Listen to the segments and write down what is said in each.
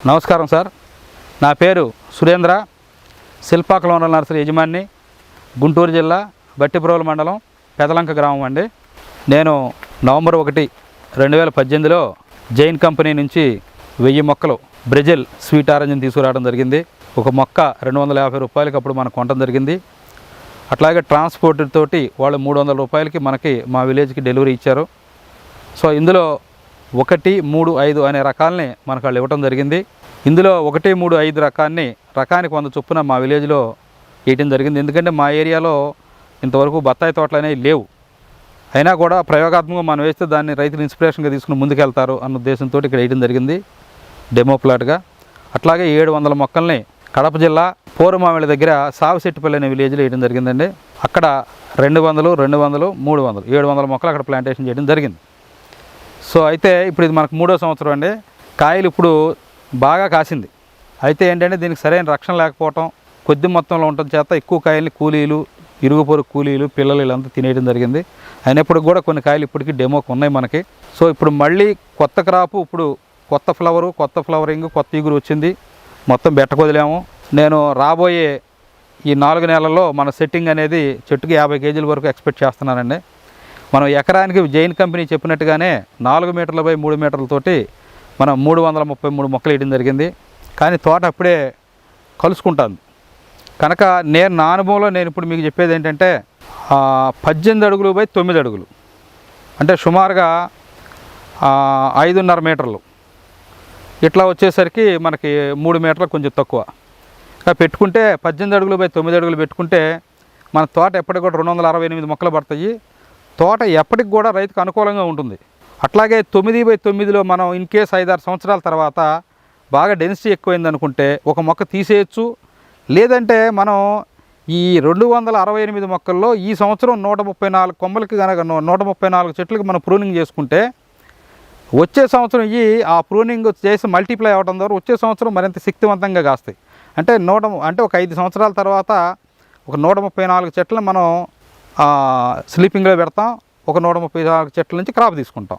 నమస్కారం సార్, నా పేరు సురేంద్ర, శిల్పా కల్వనల్ నర్సరీ యజమాని, గుంటూరు జిల్లా బట్టిప్రోలు మండలం పెదలంక గ్రామం అండి. నేను నవంబర్ 1, 2018లో జైన్ కంపెనీ నుంచి 1000 మొక్కలు బ్రెజిల్ స్వీట్ ఆరెంజ్ని తీసుకురావడం జరిగింది. ఒక మొక్క 250 రూపాయలకి అప్పుడు మనకు కొనడం జరిగింది. అట్లాగే ట్రాన్స్పోర్ట్ తోటి వాళ్ళు 300 రూపాయలకి మనకి మా విలేజ్కి డెలివరీ ఇచ్చారు. సో ఇందులో 1, 3, 5 అనే రకాలని మనకు వాళ్ళు ఇవ్వటం జరిగింది. ఇందులో 1, 3, 5 రకానికి 100 చొప్పున మా విలేజ్లో వేయటం జరిగింది. ఎందుకంటే మా ఏరియాలో ఇంతవరకు బత్తాయి తోటలు అనేవి లేవు. అయినా కూడా ప్రయోగాత్మకంగా మనం వేస్తే దాన్ని రైతులు ఇన్స్పిరేషన్గా తీసుకుని ముందుకెళ్తారు అన్న ఉద్దేశంతో ఇక్కడ వేయడం జరిగింది డెమో ప్లాట్గా. అట్లాగే 700 మొక్కల్ని కడప జిల్లా పూర్వమామిళ్ళ దగ్గర సావిశెట్టిపల్లి అనే విలేజ్లో వేయడం జరిగిందండి. అక్కడ 200, 200, 300, 700 మొక్కలు అక్కడ ప్లాంటేషన్ చేయడం జరిగింది. సో అయితే ఇప్పుడు ఇది మనకు 3వ సంవత్సరం అండి. కాయలు ఇప్పుడు బాగా కాసింది. అయితే ఏంటంటే దీనికి సరైన రక్షణ లేకపోవటం, కొద్ది మొత్తంలో ఉండటం చేత ఎక్కువ కాయల్ని కూలీలు, ఇరుగు పొరుగు కూలీలు, పిల్లలు వీళ్ళంతా తినేయడం జరిగింది. అయినప్పటికి కూడా కొన్ని కాయలు ఇప్పటికీ డెమోకి ఉన్నాయి మనకి. సో ఇప్పుడు మళ్ళీ కొత్త క్రాపు, ఇప్పుడు కొత్త ఫ్లవరు, కొత్త ఫ్లవరింగ్, కొత్త ఇగురు వచ్చింది. మొత్తం బెట్టకొదిలాము. నేను రాబోయే ఈ 4 నెలల్లో మన సెట్టింగ్ అనేది చెట్టుకి 50 కేజీల వరకు ఎక్స్పెక్ట్ చేస్తున్నానండి. మనం ఎకరానికి జైన్ కంపెనీ చెప్పినట్టుగానే 4 మీటర్ల బై 3 మీటర్లతోటి మనం 333 మొక్కలు వేయడం జరిగింది. కానీ తోట అప్పుడే కలుసుకుంటుంది కనుక నా అనుభవంలో నేను ఇప్పుడు మీకు చెప్పేది ఏంటంటే 18 అడుగులు బై 9 అడుగులు అంటే సుమారుగా 5.5 మీటర్లు ఇట్లా వచ్చేసరికి మనకి 3 మీటర్లు కొంచెం తక్కువ పెట్టుకుంటే 18 అడుగులు బై 9 అడుగులు పెట్టుకుంటే మన తోట ఎప్పటికి కూడా 268 మొక్కలు పడతాయి. తోట ఎప్పటికి కూడా రైతుకు అనుకూలంగా ఉంటుంది. అట్లాగే 9/9లో మనం ఇన్ కేస్ 5-6 సంవత్సరాల తర్వాత బాగా డెన్సిటీ ఎక్కువైంది అనుకుంటే ఒక మొక్క తీసేయచ్చు. లేదంటే మనం ఈ 268 మొక్కల్లో ఈ సంవత్సరం 134 కొమ్మలకి కనుక 134 చెట్లకి మనం ప్రూనింగ్ చేసుకుంటే వచ్చే సంవత్సరం ఆ ప్రూనింగ్ చేసి మల్టిప్లై అవ్వడం ద్వారా వచ్చే సంవత్సరం మరింత శక్తివంతంగా కాస్తాయి. అంటే ఒక 5 సంవత్సరాల తర్వాత ఒక 134 చెట్లను మనం స్లీపింగ్లో పెడతాం. ఒక 134 చెట్ల నుంచి క్రాప్ తీసుకుంటాం.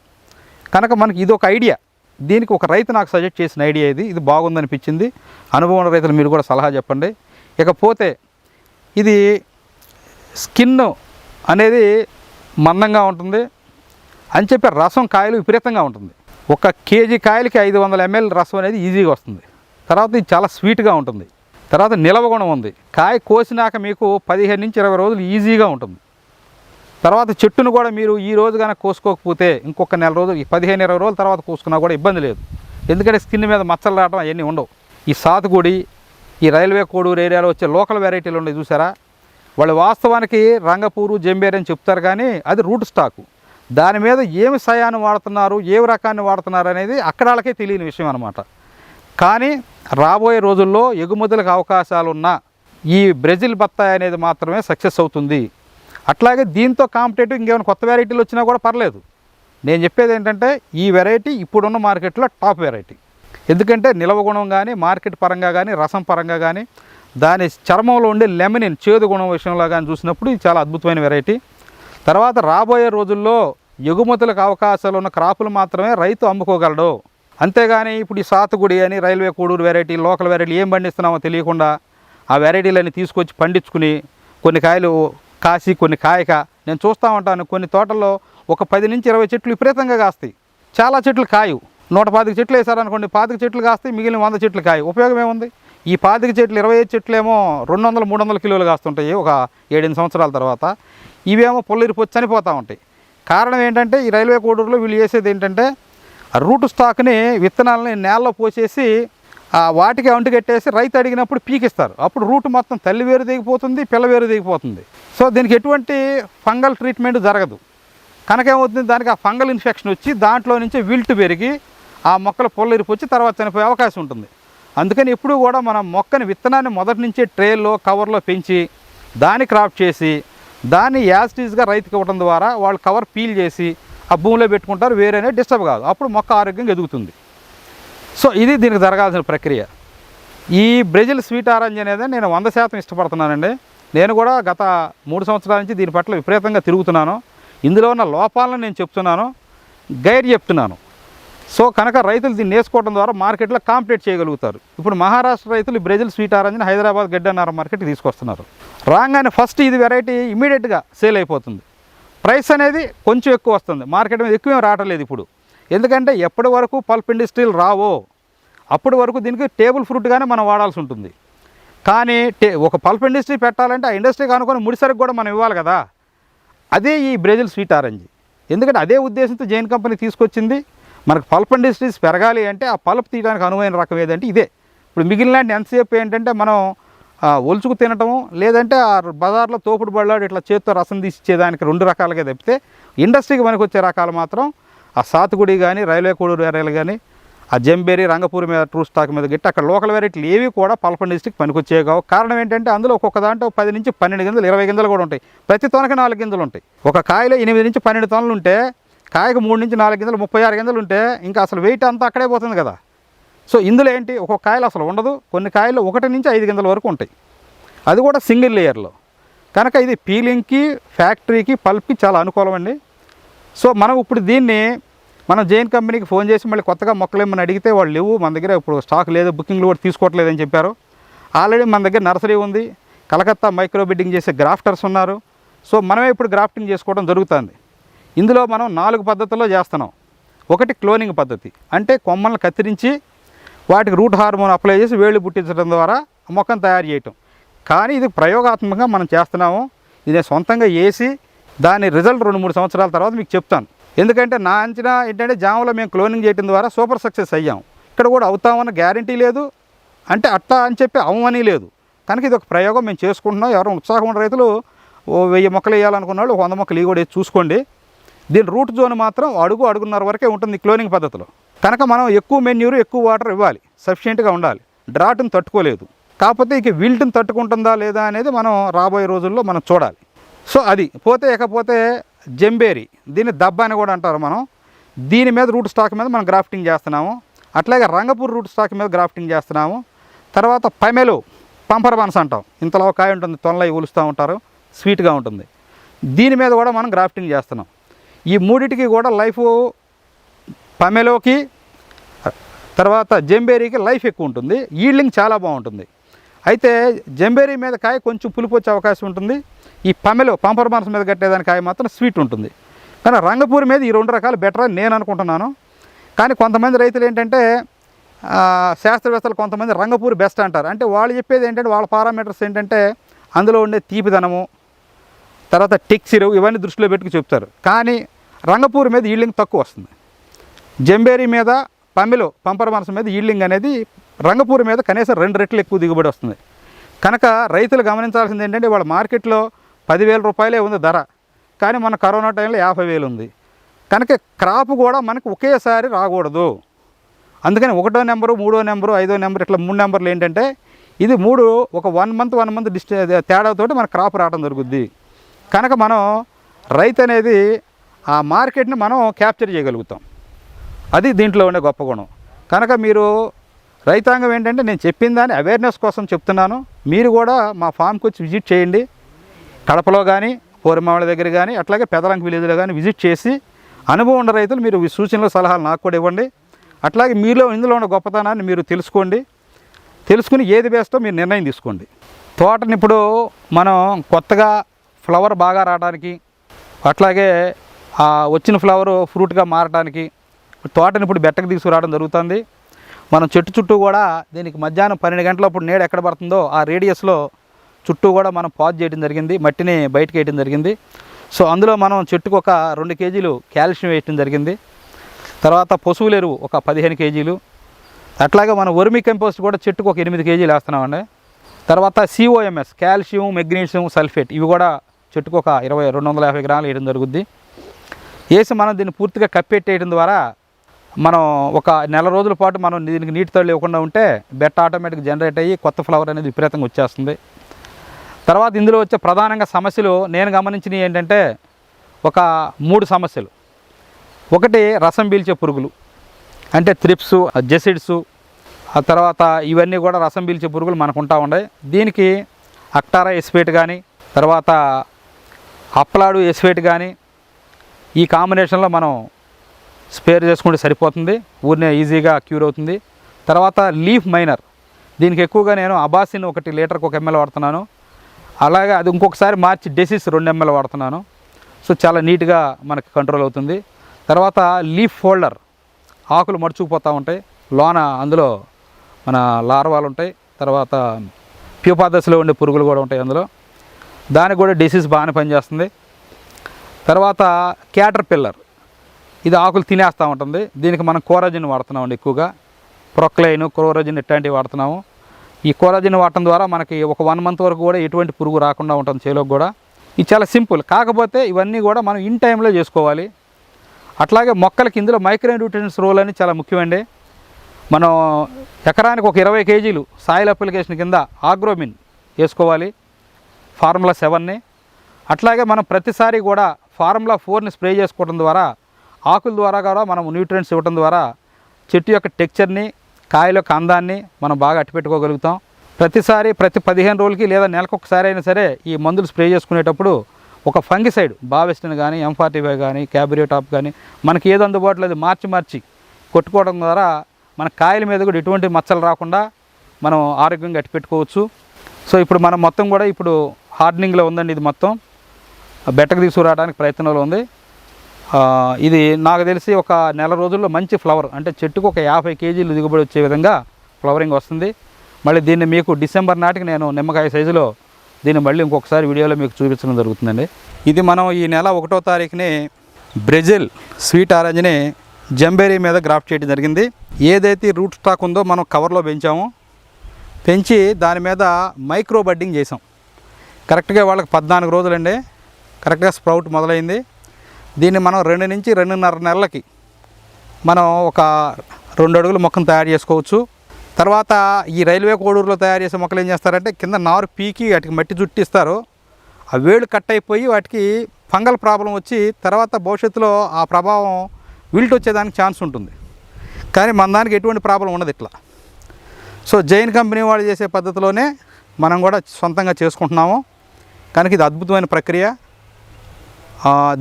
కనుక మనకి ఇది ఒక ఐడియా. దీనికి ఒక రైతు నాకు సజెస్ట్ చేసిన ఐడియా ఇది బాగుందనిపించింది. అనుభవం ఉన్న రైతులు మీరు కూడా సలహా చెప్పండి. ఇకపోతే ఇది స్కిన్ అనేది మందంగా ఉంటుంది అని చెప్పి రసం కాయలు విపరీతంగా ఉంటుంది. 1 కేజీ కాయలకి 500 ml రసం అనేది ఈజీగా వస్తుంది. తర్వాత ఇది చాలా స్వీట్గా ఉంటుంది. తర్వాత నిలవ గుణం ఉంది. కాయ కోసినాక మీకు 15 నుంచి 20 రోజులు ఈజీగా ఉంటుంది. తర్వాత చెట్టును కూడా మీరు ఈ రోజు కనుక కోసుకోకపోతే ఇంకొక నెల రోజులు 15-20 రోజుల తర్వాత కోసుకున్నా కూడా ఇబ్బంది లేదు. ఎందుకంటే స్కిన్ మీద మచ్చలు రావడం అవన్నీ ఉండవు. ఈ సాతుగుడి, ఈ రైల్వే కోడూరు ఏరియాలో వచ్చే లోకల్ వెరైటీలు ఉన్నాయి చూసారా, వాళ్ళు వాస్తవానికి రంగపూరు, జంబేర్ అని చెప్తారు కానీ అది రూట్ స్టాకు. దాని మీద ఏమి సయాన్ని వాడుతున్నారు, ఏ రకాన్ని వాడుతున్నారు అనేది అక్కడ వాళ్ళకే తెలియని విషయం అనమాట. కానీ రాబోయే రోజుల్లో ఎగుమతులకు అవకాశాలున్న ఈ బ్రెజిల్ బత్తాయి అనేది మాత్రమే సక్సెస్ అవుతుంది. అట్లాగే దీంతో కాంపిటేటివ్ ఇంకేమైనా కొత్త వెరైటీలు వచ్చినా కూడా పర్లేదు. నేను చెప్పేది ఏంటంటే ఈ వెరైటీ ఇప్పుడున్న మార్కెట్లో టాప్ వెరైటీ. ఎందుకంటే నిల్వ గుణం కానీ, మార్కెట్ పరంగా కానీ, రసం పరంగా కానీ, దాని చర్మంలో ఉండే లెమనిన్ చేదు గుణం విషయంలో కానీ చూసినప్పుడు ఇది చాలా అద్భుతమైన వెరైటీ. తర్వాత రాబోయే రోజుల్లో ఎగుమతులకు అవకాశాలు ఉన్న క్రాపులు మాత్రమే రైతు అమ్ముకోగలడు. అంతేగాని ఇప్పుడు ఈ సాతుగుడి అని, railway Koduru variety, local variety ఏం పండిస్తున్నామో తెలియకుండా ఆ వెరైటీలన్నీ తీసుకొచ్చి పండించుకుని కొన్ని కాయలు కాసి కొన్ని కాయక నేను చూస్తూ ఉంటాను. కొన్ని తోటల్లో ఒక 10 నుంచి 20 చెట్లు విపరీతంగా కాస్తాయి. చాలా చెట్లు కాయు. 125 చెట్లు వేసారనుకోండి, 25 చెట్లు కాస్తాయి, మిగిలిన 100 చెట్లు కాయ. ఉపయోగం ఏముంది? ఈ 25 చెట్లు 25 చెట్లు ఏమో 200-300 కిలోలు కాస్తుంటాయి ఒక 7-8 సంవత్సరాల తర్వాత. ఇవేమో పొల్లిరిపోయి చనిపోతూ ఉంటాయి. కారణం ఏంటంటే ఈ రైల్వే కోడూరులో వీళ్ళు చేసేది ఏంటంటే రూట్ స్టాక్ని, విత్తనాలని నేలలో పోసేసి వాటికి అంటుకట్టేసి రైతు అడిగినప్పుడు పీకిస్తారు. అప్పుడు రూట్ మొత్తం తల్లి వేరు దిగిపోతుంది, పిల్ల వేరు దిగిపోతుంది. సో దీనికి ఎటువంటి ఫంగల్ ట్రీట్మెంట్ జరగదు. కనుక ఏమవుతుంది, దానికి ఆ ఫంగల్ ఇన్ఫెక్షన్ వచ్చి దాంట్లో నుంచి విల్ట్ పెరిగి ఆ మొక్కలు పొల్లరిపోయి తర్వాత చనిపోయే అవకాశం ఉంటుంది. అందుకని ఎప్పుడు కూడా మనం మొక్కని విత్తనాన్ని మొదటి నుంచే ట్రేల్లో, కవర్లో పెంచి దాన్ని క్రాప్ చేసి దాన్ని యాజిటీస్గా రైతుకి ఇవ్వడం ద్వారా వాళ్ళు కవర్ పీల్ చేసి ఆ భూమిలో పెట్టుకుంటారు. వేరేనే డిస్టర్బ్ కాదు. అప్పుడు మొక్క ఆరోగ్యంగా ఎదుగుతుంది. సో ఇది దీనికి జరగాల్సిన ప్రక్రియ. ఈ బ్రెజిల్ స్వీట్ ఆరెంజ్ అనేది నేను 100% ఇష్టపడుతున్నానండి. నేను కూడా గత 3 సంవత్సరాల నుంచి దీని పట్ల విపరీతంగా తిరుగుతున్నాను. ఇందులో ఉన్న లోపాలను నేను చెప్తున్నాను, గైడ్ చెప్తున్నాను. సో కనుక రైతులు దీన్ని వేసుకోవడం ద్వారా మార్కెట్లో కాంపిటేట్ చేయగలుగుతారు. ఇప్పుడు మహారాష్ట్ర రైతులు బ్రెజిల్ స్వీట్ ఆరెంజ్ని హైదరాబాద్ గడ్డన్నార మార్కెట్కి తీసుకొస్తున్నారు. రాగానే ఫస్ట్ ఇది వెరైటీ ఇమీడియట్గా సేల్ అయిపోతుంది. ప్రైస్ అనేది కొంచెం ఎక్కువ వస్తుంది, మార్కెట్ మీద ఎక్కువ రావట్లేదు ఇప్పుడు. ఎందుకంటే ఎప్పటి వరకు పల్ప్ ఇండస్ట్రీలు రావో అప్పటి వరకు దీనికి టేబుల్ ఫ్రూట్గానే మనం వాడాల్సి ఉంటుంది. కానీ ఒక పల్ప్ ఇండస్ట్రీ పెట్టాలంటే ఆ ఇండస్ట్రీకి అనుకుని ముడిసరికి కూడా మనం ఇవ్వాలి కదా. అదే ఈ బ్రెజిల్ స్వీట్ ఆరెంజ్. ఎందుకంటే అదే ఉద్దేశంతో జైన్ కంపెనీ తీసుకొచ్చింది. మనకు పల్ప్ ఇండస్ట్రీస్ పెరగాలి అంటే ఆ పల్ప్ తీయడానికి అనువైన రకం ఏదంటే ఇదే. ఇప్పుడు మిగిలిన ఎంతసేపు ఏంటంటే మనం ఒలుచుకు తినటము, లేదంటే ఆ బజార్లో తోపుడు బళ్ళాడు ఇట్లా చేత్తో రసం తీసిచ్చేదానికి 2 రకాలుగా తప్పితే ఇండస్ట్రీకి మనకు వచ్చే రకాలు మాత్రం ఆ సాతుగుడి కానీ, రైల్వే కోడూరు ఏరియాలు కానీ, ఆ జంబేరి రంగపూర్ మీద ట్రూ స్టాక్ మీద గిట్టి అక్కడ లోకల్ వెరైటీలు ఏవి కూడా పల్ప్ ఇండస్ట్రీకి పనికొచ్చే కావు. కారణం ఏంటంటే అందులో ఒక్కొక్క దాంట్లో 10 నుంచి 12 గింజలు 20 గింజలు కూడా ఉంటాయి. ప్రతి తొనకి 4 గింజలు ఉంటాయి. ఒక కాయలో 8 నుంచి 12 తొనలు ఉంటే కాయకు 3 నుంచి 4 గింజలు 36 గింజలు ఉంటే ఇంకా అసలు వెయిట్ అంతా అక్కడే పోతుంది కదా. సో ఇందులో ఏంటి, ఒక్కొక్క కాయలు అసలు ఉండదు, కొన్ని కాయలు 1 నుంచి 5 గింజల వరకు ఉంటాయి, అది కూడా సింగిల్ లేయర్లో. కనుక ఇది పీలింగ్కి, ఫ్యాక్టరీకి, పల్ప్కి చాలా అనుకూలం అండి. సో మనం ఇప్పుడు దీన్ని మనం జైన్ కంపెనీకి ఫోన్ చేసి మళ్ళీ కొత్తగా మొక్కలు ఏమని అడిగితే వాళ్ళు లేవు, మన దగ్గర ఇప్పుడు స్టాక్ లేదు, బుకింగ్లు కూడా తీసుకోవట్లేదని చెప్పారు. ఆల్రెడీ మన దగ్గర నర్సరీ ఉంది, కలకత్తా మైక్రో బిడ్డింగ్ చేసే గ్రాఫ్టర్స్ ఉన్నారు. సో మనమే ఇప్పుడు గ్రాఫ్టింగ్ చేసుకోవడం జరుగుతుంది. ఇందులో మనం 4 పద్ధతుల్లో చేస్తున్నాం. ఒకటి క్లోనింగ్ పద్ధతి, అంటే కొమ్మలను కత్తిరించి వాటికి రూట్ హార్మోన్ అప్లై చేసి వేళ్ళు పుట్టించడం ద్వారా మొక్కను తయారు చేయటం. కానీ ఇది ప్రయోగాత్మకంగా మనం చేస్తున్నాము. ఇది సొంతంగా వేసి దాని రిజల్ట్ 2-3 సంవత్సరాల తర్వాత మీకు చెప్తాను. ఎందుకంటే నా అంచనా ఏంటంటే జామలో మేము క్లోనింగ్ చేయడం ద్వారా సూపర్ సక్సెస్ అయ్యాం. ఇక్కడ కూడా అవుతామన్న గ్యారంటీ లేదు, అంటే అట్టా అని చెప్పి అవమని లేదు. కనుక ఇది ఒక ప్రయోగం మేము చేసుకుంటున్నాం. ఎవరైనా ఉత్సాహం ఉన్న రైతులు 1000 మొక్కలు వేయాలనుకున్న వాళ్ళు 100 మొక్కలు కూడా చూసుకోండి. దీని రూట్ జోన్ మాత్రం అడుగున్నర వరకే ఉంటుంది క్లోనింగ్ పద్ధతిలో. కనుక మనం ఎక్కువ మెన్యూరు, ఎక్కువ వాటర్ ఇవ్వాలి, సఫిషియెంట్గా ఉండాలి. డ్రాట్ని తట్టుకోలేదు, కాకపోతే ఇక విల్ట్ని తట్టుకుంటుందా లేదా అనేది మనం రాబోయే రోజుల్లో మనం చూడాలి. సో అది ఇకపోతే జంబేరి, దీన్ని దబ్బ అని కూడా అంటారు మనం. దీని మీద రూట్ స్టాక్ మీద మనం గ్రాఫ్టింగ్ చేస్తున్నాము. అట్లాగే రంగపూర్ రూట్ స్టాక్ మీద గ్రాఫ్టింగ్ చేస్తున్నాము. తర్వాత పమెలో పంపర్ బన్స్ అంటాం, ఇంతలో కాయ ఉంటుంది, తొనలై ఒలుస్తూ ఉంటారు, స్వీట్గా ఉంటుంది. దీని మీద కూడా మనం గ్రాఫ్టింగ్ చేస్తున్నాం. ఈ మూడిటికి కూడా లైఫ్, పమెలోకి తర్వాత జంబేరీకి లైఫ్ ఎక్కువ ఉంటుంది, ఈల్డింగ్ చాలా బాగుంటుంది. అయితే జంబేరీ మీద కాయ కొంచెం పులుపు వచ్చే అవకాశం ఉంటుంది. ఈ పంపర్ బన్స్ మీద కట్టేదాని కాయ మాత్రం స్వీట్ ఉంటుంది. కానీ రంగపూర్ మీద ఈ 2 రకాలు బెటర్ అని నేను అనుకుంటున్నాను. కానీ కొంతమంది రైతులు ఏంటంటే శాస్త్రవేత్తలు కొంతమంది రంగపూర్ బెస్ట్ అంటారు. అంటే వాళ్ళు చెప్పేది ఏంటంటే వాళ్ళ పారామీటర్స్ ఏంటంటే అందులో ఉండే తీపిదనము, తర్వాత టెక్స్చర్, ఇవన్నీ దృష్టిలో పెట్టుకు చెప్తారు. కానీ రంగపూర్ మీద ఈల్డింగ్ తక్కువ వస్తుంది. జంబేరీ మీద, పంపర్ బన్స్ మీద ఈల్డింగ్ అనేది రంగపూర్ మీద కనీసం 2 రెట్లు ఎక్కువ దిగుబడి వస్తుంది. కనుక రైతులు గమనించాల్సింది ఏంటంటే వాళ్ళ మార్కెట్లో 10,000 రూపాయలే ఉంది ధర, కానీ మన కరోనా టైంలో 50,000 ఉంది. కనుక క్రాప్ కూడా మనకు ఒకేసారి రాకూడదు. అందుకని 1వ నెంబరు, 3వ నెంబరు, 5వ నెంబరు, ఇట్లా 3 నెంబర్లు ఏంటంటే ఇది 3 ఒక 1 మంత్ తేడాతోటి మన క్రాప్ రావడం జరుగుద్ది. కనుక మనం రైతు అనేది ఆ మార్కెట్ని మనం క్యాప్చర్ చేయగలుగుతాం. అది దీంట్లో ఉండే గొప్ప గుణం. కనుక మీరు రైతాంగం ఏంటంటే నేను చెప్పిన దాన్ని అవేర్నెస్ కోసం చెప్తున్నాను. మీరు కూడా మా ఫామ్కి వచ్చి విజిట్ చేయండి. కడపలో కానీ, పోరమావళి దగ్గర కానీ, అట్లాగే పెదలంక విలేజ్లో కానీ విజిట్ చేసి అనుభవం ఉన్న రైతులు మీరు సూచనలు, సలహాలు నాకు కూడా ఇవ్వండి. అట్లాగే ఇందులో ఉన్న గొప్పతనాన్ని మీరు తెలుసుకుని ఏది బెస్టో మీరు నిర్ణయం తీసుకోండి. తోటని ఇప్పుడు మనం కొత్తగా ఫ్లవర్ బాగా రావడానికి, అట్లాగే వచ్చిన ఫ్లవర్ ఫ్రూట్గా మారడానికి తోటని ఇప్పుడు బెట్టకు తీసుకురావడం జరుగుతుంది. మనం చెట్టు చుట్టూ కూడా దీనికి మధ్యాహ్నం 12 గంటలప్పుడు నీడ ఎక్కడ పడుతుందో ఆ రేడియస్లో చుట్టూ కూడా మనం పాజ్ చేయడం జరిగింది, మట్టిని బయటకు వేయడం జరిగింది. సో అందులో మనం చెట్టుకు ఒక 2 కేజీలు కాల్షియం వేయడం జరిగింది. తర్వాత పశువుల ఎరువు ఒక 15 కేజీలు, అట్లాగే మనం వర్మీ కంపోస్ట్ కూడా చెట్టుకు ఒక 8 కేజీలు వేస్తున్నామండి. తర్వాత COMS, కాల్షియం, మెగ్నీషియం సల్ఫేట్, ఇవి కూడా చెట్టుకు ఒక 250 గ్రాములు వేయడం జరుగుద్ది. వేసి మనం దీన్ని పూర్తిగా కప్పెట్టేయడం ద్వారా మనం ఒక నెల రోజుల పాటు మనం దీనికి నీటి తడి ఇవ్వకుండా ఉంటే బెట్ట ఆటోమేటిక్ జనరేట్ అయ్యి కొత్త ఫ్లవర్ అనేది విపరీతంగా వచ్చేస్తుంది. తర్వాత ఇందులో వచ్చే ప్రధానంగా సమస్యలు నేను గమనించినవి ఏంటంటే ఒక 3 సమస్యలు. ఒకటి రసం పీల్చే పురుగులు, అంటే థ్రిప్స్, జెసిడ్స్, ఆ తర్వాత ఇవన్నీ కూడా రసం పీల్చే పురుగులు మనకు ఉంటా ఉన్నాయి. దీనికి అక్టారా ఎస్ఫేట్ కానీ, తర్వాత అప్లాడు ఎస్ఫేట్ కానీ, ఈ కాంబినేషన్లో మనం స్పేర్ చేసుకుంటే సరిపోతుంది, ఊరినే ఈజీగా క్యూర్ అవుతుంది. తర్వాత లీఫ్ మైనర్, దీనికి ఎక్కువగా నేను అబాసిన్ 1 లీటర్కి 1 ml వాడుతున్నాను. అలాగే అది ఇంకొకసారి మార్చి డెసిస్ 2 ml వాడుతున్నాను. సో చాలా నీట్గా మనకి కంట్రోల్ అవుతుంది. తర్వాత లీఫ్ ఫోల్డర్, ఆకులు మడుచుకుపోతూ ఉంటాయి, లోన అందులో మన లార్వాలు ఉంటాయి, తర్వాత ప్యూపా దశలో ఉండే పురుగులు కూడా ఉంటాయి అందులో, దానికి కూడా డిసీజ్ బాగానే పనిచేస్తుంది. తర్వాత క్యాటర్ పిల్లర్, ఇది ఆకులు తినేస్తూ ఉంటుంది, దీనికి మనం కోరాజిన్ వాడుతున్నామండి ఎక్కువగా, ప్రొక్లైన్, కోరాజిన్ ఇట్లాంటివి వాడుతున్నాము. ఈ కోరాజిన్ వాడటం ద్వారా మనకి ఒక 1 month వరకు కూడా ఎటువంటి పురుగు రాకుండా ఉంటుంది చేలోకి కూడా. ఇది చాలా సింపుల్, కాకపోతే ఇవన్నీ కూడా మనం ఇన్ టైంలో చేసుకోవాలి. అట్లాగే మొక్కలకి ఇందులో మైక్రో న్యూట్రియంట్స్ రోల్ అని చాలా ముఖ్యమండి. మనం ఎకరానికి ఒక 20 kg సాయిల్ అప్లికేషన్ కింద ఆగ్రోమిన్ వేసుకోవాలి, ఫార్ములా 7ని. అట్లాగే మనం ప్రతిసారి కూడా ఫార్ములా 4ని స్ప్రే చేసుకోవడం ద్వారా, ఆకుల ద్వారా కూడా మనం న్యూట్రియంట్స్ ఇవ్వడం ద్వారా చెట్టు యొక్క టెక్చర్ని, కాయల యొక్క అందాన్ని మనం బాగా అట్టిపెట్టుకోగలుగుతాం. ప్రతిసారి ప్రతి 15 రోజులకి లేదా నెలకు ఒకసారి అయినా సరే ఈ మందులు స్ప్రే చేసుకునేటప్పుడు ఒక ఫంగిసైడ్, బావెస్టిన్ కానీ, M45 కానీ, క్యాబ్రియోటాప్ కానీ మనకి ఏది అందుబాటులో అది మార్చి కొట్టుకోవడం ద్వారా మన కాయల మీద కూడా ఎటువంటి మచ్చలు రాకుండా మనం ఆరోగ్యంగా అట్టిపెట్టుకోవచ్చు. సో ఇప్పుడు మనం మొత్తం కూడా ఇప్పుడు హార్డనింగ్లో ఉందండి, ఇది మొత్తం బెట్టకు తీసుకురావడానికి ప్రయత్నంలో ఉంది. ఇది నాకు తెలిసి ఒక నెల రోజుల్లో మంచి ఫ్లవర్, అంటే చెట్టుకు ఒక 50 kg దిగుబడి వచ్చే విధంగా ఫ్లవరింగ్ వస్తుంది. మళ్ళీ దీన్ని మీకు డిసెంబర్ నాటికి నేను నిమ్మకాయ సైజులో దీన్ని మళ్ళీ ఇంకొకసారి వీడియోలో మీకు చూపించడం జరుగుతుందండి. ఇది మనం ఈ నెల 1వ తారీఖుని బ్రెజిల్ స్వీట్ ఆరెంజ్ని జంబేరీ మీద గ్రాఫ్ట్ చేయడం జరిగింది. ఏదైతే రూట్ స్టాక్ ఉందో మనం కవర్లో పెంచి దాని మీద మైక్రో బడ్డింగ్ చేసాం. కరెక్ట్గా వాళ్ళకి 14 రోజులండి, కరెక్ట్గా స్ప్రౌట్ మొదలైంది. దీన్ని మనం 2 నుంచి 2.5 నెలలకి మనం ఒక 2 అడుగుల మొక్కను తయారు చేసుకోవచ్చు. తర్వాత ఈ రైల్వే కోడూరులో తయారు చేసే మొక్కలు ఏం చేస్తారంటే కింద నారు పీకి వాటికి మట్టి చుట్టిస్తారు, ఆ వేళ్ళు కట్ అయిపోయి వాటికి ఫంగల్ ప్రాబ్లం వచ్చి తర్వాత భవిష్యత్తులో ఆ ప్రభావం విల్ట్ వచ్చేదానికి ఛాన్స్ ఉంటుంది. కానీ మన దానికి ఎటువంటి ప్రాబ్లం ఉండదు ఇట్లా. సో జైన్ కంపెనీ వాళ్ళు చేసే పద్ధతిలోనే మనం కూడా సొంతంగా చేసుకుంటున్నాము. కనుక ఇది అద్భుతమైన ప్రక్రియ.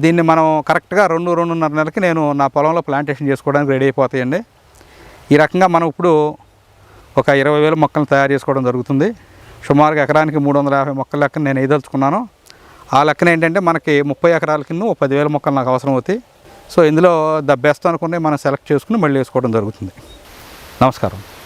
దీన్ని మనం కరెక్ట్గా 2-2.5 నెలలకి నేను నా పొలంలో ప్లాంటేషన్ చేసుకోవడానికి రెడీ అయిపోతాయండి. ఈ రకంగా మనం ఇప్పుడు ఒక 20,000 మొక్కలను తయారు చేసుకోవడం జరుగుతుంది. సుమారుగా ఎకరానికి 350 మొక్కల లెక్కన నేను వేయదలుచుకున్నాను. ఆ లెక్కన ఏంటంటే మనకి 30 ఎకరాల కింద 10,000 మొక్కలు నాకు అవసరం అవుతాయి. సో ఇందులో ద బెస్ట్ అనుకునే మనం సెలెక్ట్ చేసుకుని మళ్ళీ వేసుకోవడం జరుగుతుంది. నమస్కారం.